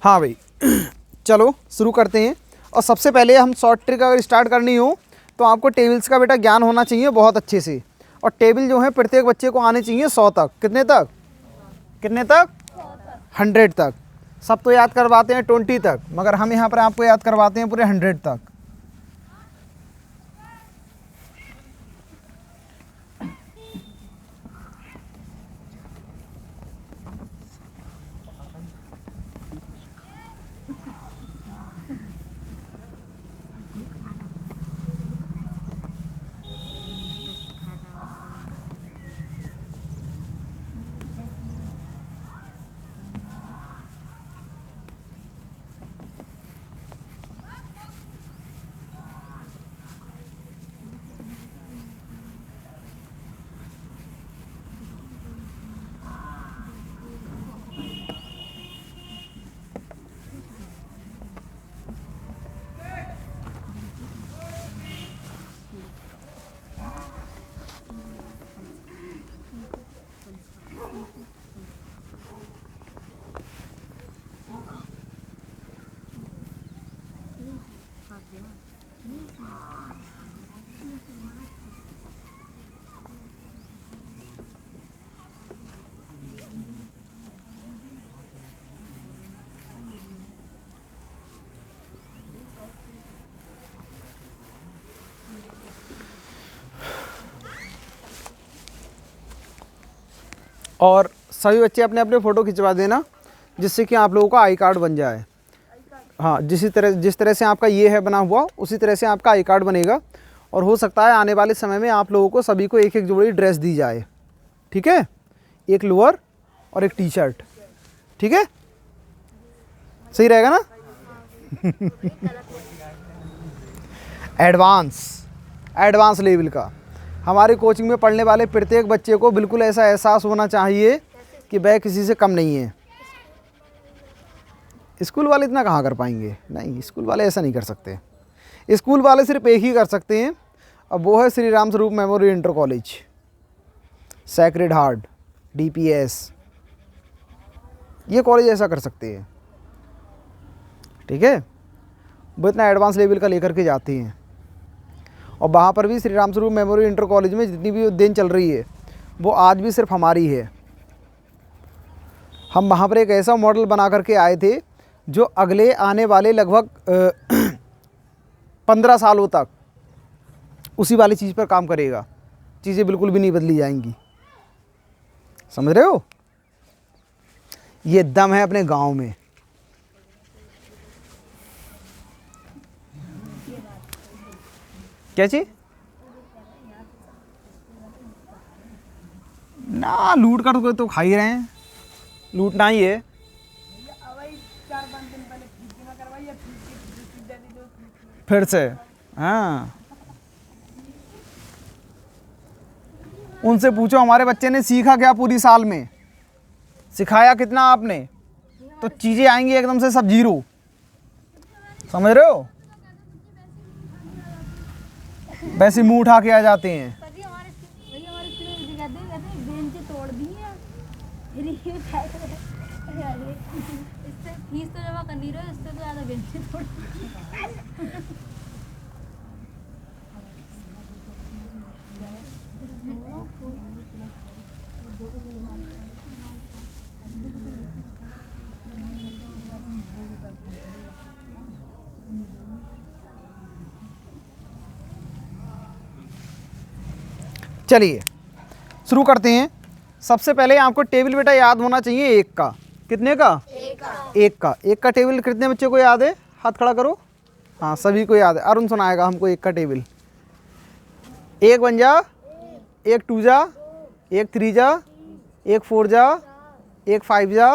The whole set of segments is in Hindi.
हाँ भाई चलो शुरू करते हैं। और सबसे पहले हम शॉर्ट ट्रिक अगर स्टार्ट करनी हो तो आपको टेबल्स का बेटा ज्ञान होना चाहिए बहुत अच्छे से। और टेबल जो है प्रत्येक बच्चे को आने चाहिए 100 तक। कितने तक? कितने तक? 100 तक। सब तो याद करवाते हैं 20 तक, मगर हम यहाँ पर आपको याद करवाते हैं पूरे 100 तक। और सभी बच्चे अपने अपने फ़ोटो खिंचवा देना जिससे कि आप लोगों का आई कार्ड बन जाए। हाँ, जिस तरह से आपका ये है बना हुआ उसी तरह से आपका आई कार्ड बनेगा। और हो सकता है आने वाले समय में आप लोगों को सभी को एक एक जोड़ी ड्रेस दी जाए। ठीक है, एक लोअर और एक टी शर्ट। ठीक है, सही रहेगा ना? एडवांस लेवल का हमारी कोचिंग में पढ़ने वाले प्रत्येक बच्चे को बिल्कुल ऐसा एहसास होना चाहिए कि वह किसी से कम नहीं है। स्कूल वाले इतना कहाँ कर पाएंगे? नहीं, स्कूल वाले ऐसा नहीं कर सकते। स्कूल वाले सिर्फ एक ही कर सकते हैं, अब वो है Shri Ram Swaroop memorial inter college, sacred heart, DPS। ये कॉलेज ऐसा कर सकते हैं। ठीक है, वो इतना एडवांस लेवल का लेकर के जाते हैं। और वहाँ पर भी Shri Ram Swaroop memorial inter college में जितनी भी उद्यान चल रही है वो आज भी सिर्फ हमारी है। हम वहाँ पर एक ऐसा मॉडल बना करके आए थे जो अगले आने वाले लगभग 15 सालों तक उसी वाली चीज़ पर काम करेगा। चीज़ें बिल्कुल भी नहीं बदली जाएंगी। समझ रहे हो? ये दम है अपने गांव में। क्या चीज? ना, लूट कर तो खा ही रहे हैं, लूटना ही है। फिर से हाँ, उनसे पूछो हमारे बच्चे ने सीखा क्या पूरी साल में, सिखाया कितना आपने, तो चीज़ें आएंगी एकदम से सब जीरो। समझ रहे हो? वैसे मुंह उठा के आ जाते हैं। फीस तो जमा कर नहीं रहे, इससे तो ज़्यादा बेंच तोड़। चलिए शुरू करते हैं। सबसे पहले आपको टेबल बेटा याद होना चाहिए एक का। कितने का? एक का टेबल कितने बच्चों को याद है? हाथ खड़ा करो। हाँ, सभी को याद है। अरुण सुनाएगा हमको एक का टेबल। 1 1 जा, 1 2 जा, 1 3 जा, 1 4 जा, 1 5 जा,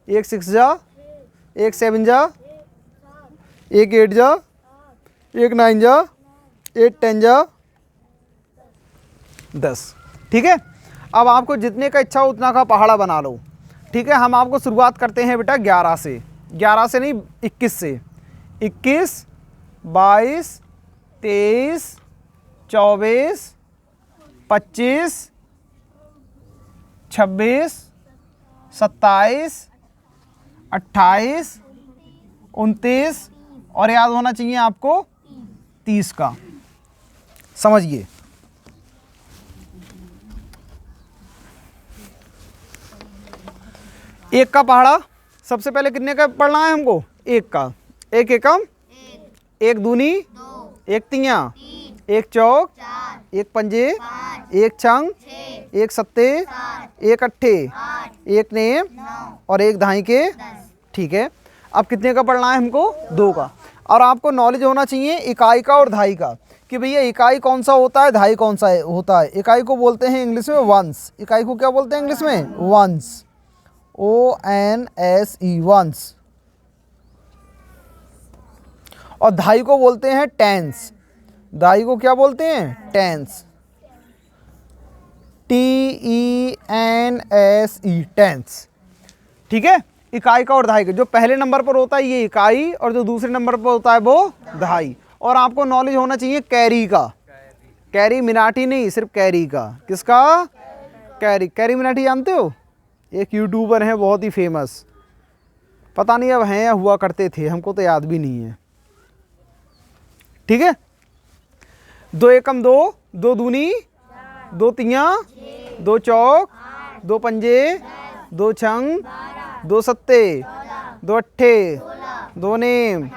1 6 जा, 1 7 जा, 1 8 जा, 1 9 जा, 1 10 जा, 10। ठीक है, अब आपको जितने का इच्छा हो उतना का पहाड़ा बना लो। ठीक है, हम आपको शुरुआत करते हैं बेटा 11 से। 11 से नहीं, 21 से। 21 22 23 24 25 26 27 28, 29 और याद होना चाहिए आपको 30 का। समझिए, एक का पहाड़ा सबसे पहले कितने का पढ़ना है हमको? एक का। एक एकम, एक दूनी, एक तिया, एक चौक, एक पंजे, एक छंग, एक सत्ते, एक अट्ठे, एक नेम और एक धाई के। ठीक है, अब कितने का पढ़ना है हमको? दो का। और आपको नॉलेज होना चाहिए इकाई का और धाई का, कि भैया इकाई कौन सा होता है, धाई कौन सा होता है। इकाई को बोलते हैं इंग्लिश में वंस। इकाई को क्या बोलते हैं इंग्लिश में? Once, ONSE, once. और धाई को बोलते हैं टेंस। धाई को क्या बोलते हैं? Tens, TENSE, tens. ठीक है, इकाई का और धाई का। जो पहले नंबर पर होता है ये इकाई और जो दूसरे नंबर पर होता है वो धाई। और आपको नॉलेज होना चाहिए कैरी का। कैरी मिनाटी नहीं, सिर्फ कैरी का। किसका? कैरी। कैरी मिनाटी जानते हो? एक यूट्यूबर हैं बहुत ही फेमस, पता नहीं अब हैं या हुआ करते थे, हमको तो याद भी नहीं है। ठीक है, दो एकम दो, दो दूनी, दो तिया, दो चौक, दो पंजे, दो छंग, दो सत्ते, दो अट्ठे, दो नेम,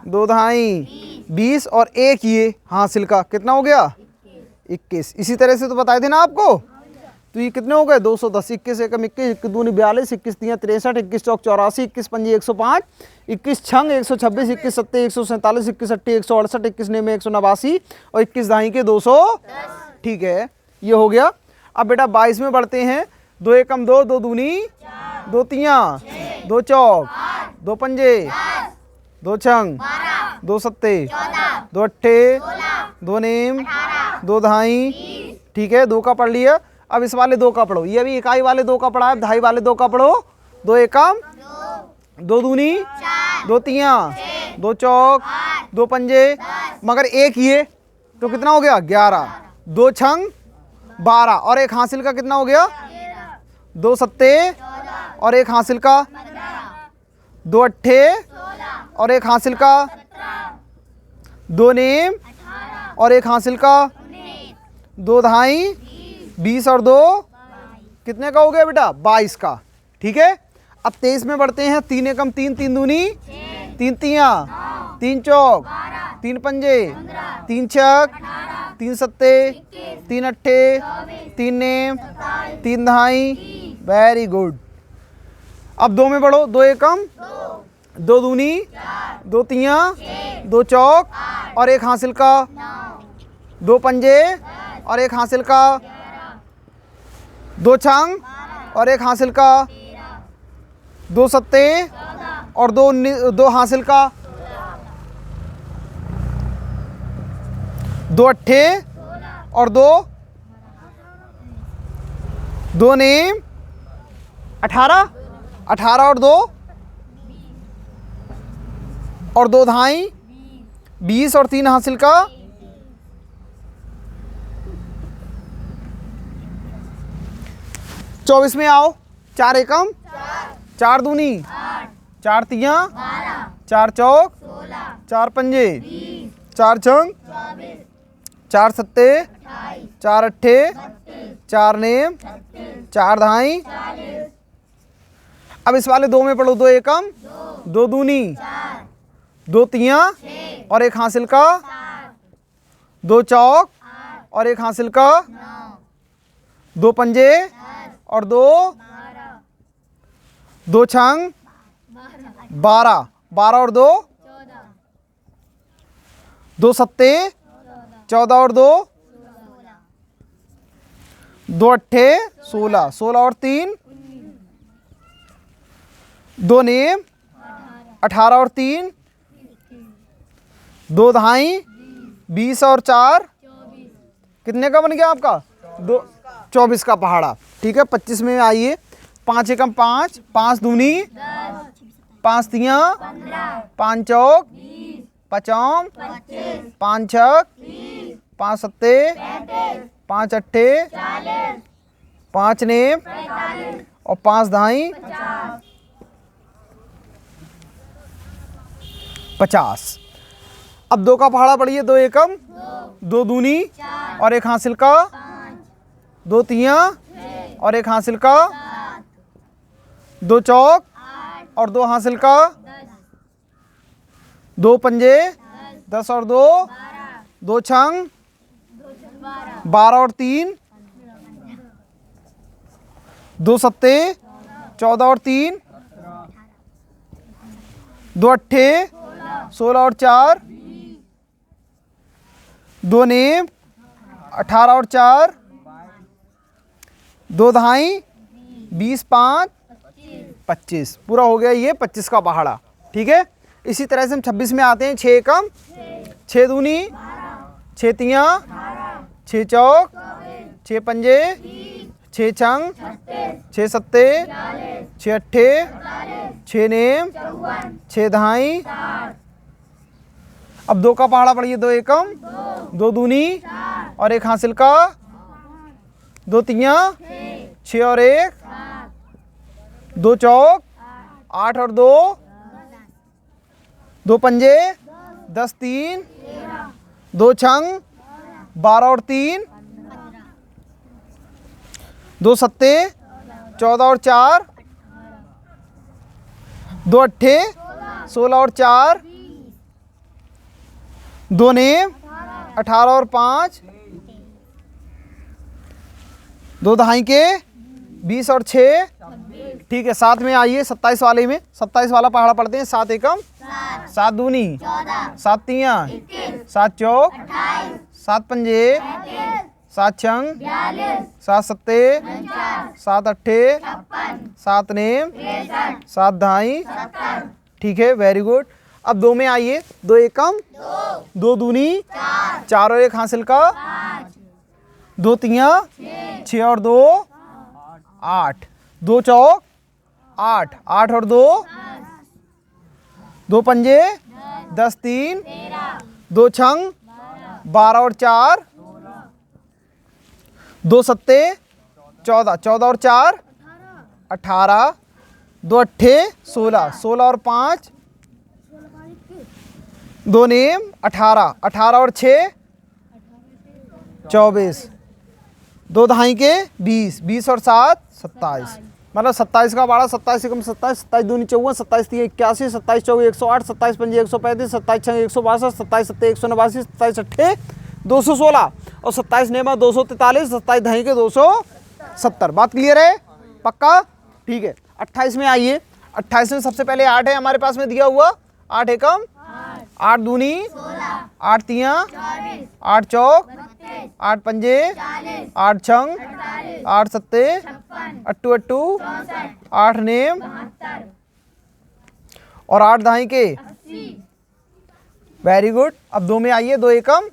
दो धाई, 20 और एक ये हासिल का। कितना हो गया? 21। इसी तरह से तो बताए थे ना आपको। तो ये कितने हो गए? 210। 21 एकम 21, 21 दूनी 42, 21 तिया 63, 21 चौक 84, 21 पंजे 105, 21 छंग 126, 21 सत्ते 147, 21 अट्ठे 168, 21 नेम 189 और 21 धाई के 200। ठीक है, ये हो गया। अब बेटा 22 में बढ़ते हैं। दो एकम दो, दो दूनी, दो तिया, दो चौक, दो पंजे, दो छंग, दो सत्ते, दो अट्ठे, दो नेम, दो धाई। ठीक है, दो का पढ़ लिया। अब इस वाले दो का पढ़ो। ये भी इकाई वाले दो का पढ़ा है, धाई वाले दो का पढ़ो। दो एकम दो दूनी, दो तिया, दो चौक, दो पंजे, मगर एक ये तो कितना हो गया? 11। दो छंग 12 और एक हासिल का कितना हो गया? दो सत्ते और एक हासिल का, दो अट्ठे और एक हासिल का, दो नेम और एक हासिल का, दो धाई, 20 और दो कितने का हो गया बेटा? 22 का। ठीक है, अब 23 में बढ़ते हैं। तीन एकम तीन, तीन दूनी, तीन तिया, तीन चौक, तीन पंजे, तीन छक, तीन सत्ते, तीन अट्ठे, तीन नेम, तीन धाई। Very good. अब दो में बढ़ो। दो एकम दो दूनी, दो तिया, दो चौक और एक हासिल का, दो पंजे और एक हासिल का, दो छंग और एक हासिल का, दो सत्ते और दो हासिल का, दो अट्ठे और दो नेम, 18, 18 और दो धाई, 20 और तीन हासिल का, 24 में आओ। चार एकम, चार दूनी, चार तिया, चार चौक, चार पंजे, चार छंग, चार सत्ते, चार अट्ठे, चार नेम, चार धाई। अब इस वाले दो में पढ़ो। दो एकम दो दूनी, दो तिया और एक हासिल का, दो चौक और एक हासिल का, दो पंजे और दो छंग, 12, 12 और दो सत्ते, 14 और दो अट्ठे 16, 16 और तीन, दो नेम, 18 और तीन, दो धाई, 20 और चार कितने का बन गया आपका? 24 का पहाड़ा। ठीक है, 25 में आइए। पाँच एकम पाँच, पाँच दूनी, पाँच तिया, पाँच चौक, पचौम, पाँच छक, पाँच सत्ते, पाँच अट्ठे, पाँच नेम और पाँच धाई। 50। अब 2 का पहाड़ा पढ़िए, 2 एकम 2 दूनी और 1 हासिल का 2 तियां और 1 हासिल का 2 चौक और 2 हासिल का 2 पंजे 10 और 2 2 छंग 12 और 3 2 सत्ते 14 और 3 2 अट्ठे 16 और 4 2 नेम 18 और 4 2 दहाई 20 5 25। पूरा हो गया ये 25 का पहाड़ा। ठीक है, इसी तरह से हम 26 में आते हैं। 6 एकम 6 दूनी 6 तियां 6 चौक 6 पंजे 6 छंग 6 सत्ते 6 अट्ठे 6 नेम 6 दहाई। अब 2 का पहाड़ा पढ़िए, 2 एकम 2 दूनी और 1 हासिल का 2 तियां 6 और 1 2 चौक 8 और 2 2 पंजे 10 3 2 छंग 12 और 3 2 सत्ते 14 और 4 2 अट्ठे 16 और 4 2 नेम 18 और 5 2 दहाई के 20 और 6। ठीक है, साथ में आइए 27 वाले में। 27 वाला पहाड़ा पढ़ते हैं। 7 एकम 7 दूनी 7 तियां 7 चौक 7 पंजे 7 छंग 7 सत्ते 7 अट्ठे 7 नेम 7 दहाई। ठीक है, वेरी गुड। अब 2 में आइए, 2 एकम 2 दूनी 4 और 1 हासिल का 2 तियां 6 और 2 8 2 चौक 8 8 और 2 2 पंजे 10 3 2 छंग 12 और 4 2 सत्ते 14 14 और 4 18 2 अट्ठे 16 16 और 5 2 नेम 18 18 और 6 24 2 दहाई के 20 20 और 7 27। मतलब 27 का पहाड़ा। 27 एकम 27 27 दूनी 54 27 तियां 81 27 चौक 108 27 पंजे 135 27 छंग 162 27 सत्ते 189 27 अट्ठे 216 और 27 नेमा 243 27 दहाई के 270। बात क्लियर है? पक्का? ठीक है। 28 में आइए। 28 में सबसे पहले 8 है हमारे पास में दिया हुआ। 8 एकम 8 दूनी 8 तियां 8 चौक 8 पंजे 8 छंग 8 सत्ते अट्टू अट्टू 8 नेम और 8 दहाई के। Very good. अब 2 में आइए। 2 एकम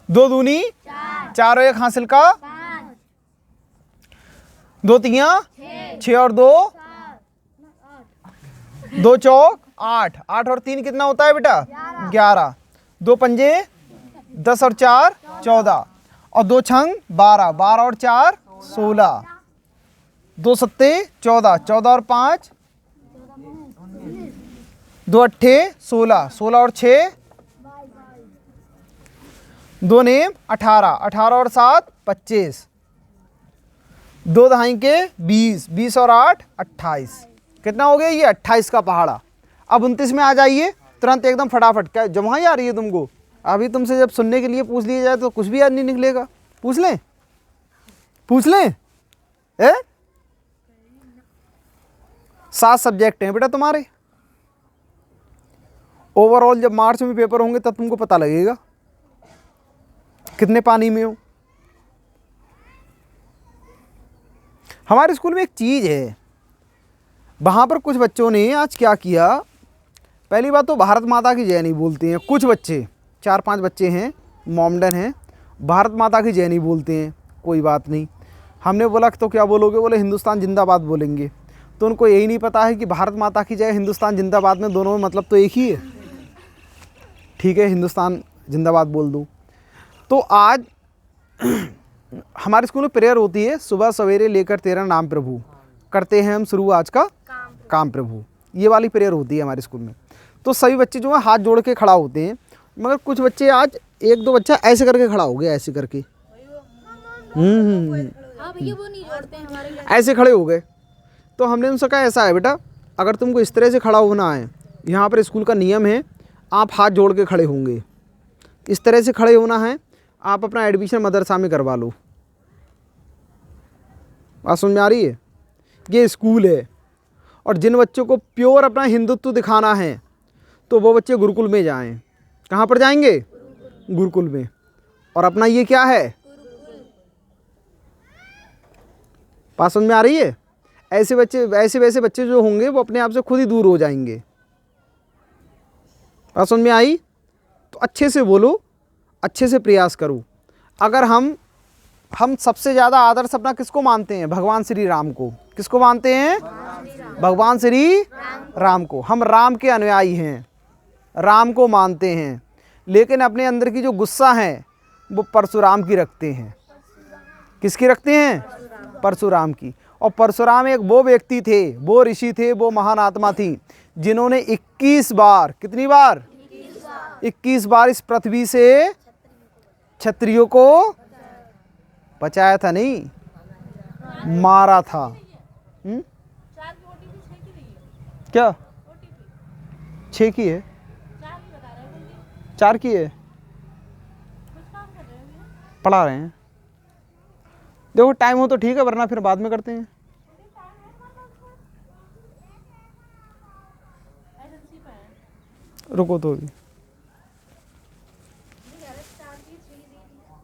2 दूनी 4 और 1 हासिल का 2 तियां 6 और 2 2 चौक 8 8 और 3 कितना होता है बेटा? 11 2 पंजे 10 और 4 14 और 2 छंग 12 12 और 4 16 2 सत्ते 14 14 और 5 2 अट्ठे 16 16 और 6 2 नेम 18 18 और 7 25 2 दहाई के 20 20 और 8 28। कितना हो गया ये? 28 का पहाड़ा। अब 29 में आ जाइए तुरंत एकदम फटाफट। क्या जमाई आ रही है तुमको? अभी तुमसे जब सुनने के लिए पूछ लिया जाए तो कुछ भी याद नहीं निकलेगा। पूछ लें? पूछ लें? 7 सब्जेक्ट हैं बेटा तुम्हारे। ओवरऑल जब मार्च में पेपर होंगे तब तुमको पता लगेगा कितने पानी में हो। हमारे स्कूल में एक चीज़ है, वहाँ पर कुछ बच्चों ने आज क्या किया। पहली बात तो भारत माता की जय नहीं बोलते हैं कुछ बच्चे। 4-5 बच्चे हैं, मॉमडन हैं, भारत माता की जय नहीं बोलते हैं। कोई बात नहीं, हमने बोला तो क्या बोलोगे? बोले हिंदुस्तान जिंदाबाद बोलेंगे। तो उनको यही नहीं पता है कि भारत माता की जय हिंदुस्तान जिंदाबाद में दोनों में मतलब तो एक ही है। ठीक है, हिंदुस्तान जिंदाबाद बोल दूँ। तो आज हमारे स्कूल में प्रेयर होती है सुबह सवेरे लेकर तेरा नाम प्रभु, करते हैं हम शुरू आज का काम प्रभु। ये वाली प्रेयर होती है हमारे स्कूल में। तो सभी बच्चे जो है हाथ जोड़ के खड़ा होते हैं, मगर कुछ बच्चे आज एक दो बच्चा ऐसे करके खड़ा हो गया, ऐसे करके हाँ भैया वो नहीं जोड़ते हैं हमारे लिए। ऐसे खड़े हो गए। तो हमने उनसे कहा ऐसा है बेटा, अगर तुमको इस तरह से खड़ा होना है, यहाँ पर स्कूल का नियम है, आप हाथ जोड़ के खड़े होंगे, इस तरह से खड़े होना है, आप अपना एडमिशन मदरसा में करवा लो। बात समझ में आ रही है? ये स्कूल है, और जिन बच्चों को प्योर अपना हिंदुत्व दिखाना है तो वो बच्चे गुरुकुल में जाएं। कहाँ पर जाएंगे? गुरुकुल में। और अपना ये क्या है? बात समझ में आ रही है? ऐसे बच्चे, ऐसे वैसे बच्चे जो होंगे वो अपने आप से खुद ही दूर हो जाएंगे। बात समझ में आई? तो अच्छे से बोलो, अच्छे से प्रयास करो। अगर हम सबसे ज़्यादा आदर्श अपना किसको मानते हैं? भगवान श्री राम को। किसको मानते हैं? भगवान श्री राम को। हम राम के अनुयायी हैं, राम को मानते हैं, लेकिन अपने अंदर की जो गुस्सा है वो परशुराम की रखते हैं। किसकी रखते हैं? परशुराम की। और परशुराम एक वो व्यक्ति थे, वो ऋषि थे, वो महान आत्मा थी, जिन्होंने 21 बार, कितनी बार? 21 बार इस पृथ्वी से क्षत्रियों को बचाया था, नहीं मारा था। क्या 6 की है? 4 की है? पढ़ा रहे हैं। देखो टाइम हो तो ठीक है, वरना फिर बाद में करते हैं। रुको तो अभी।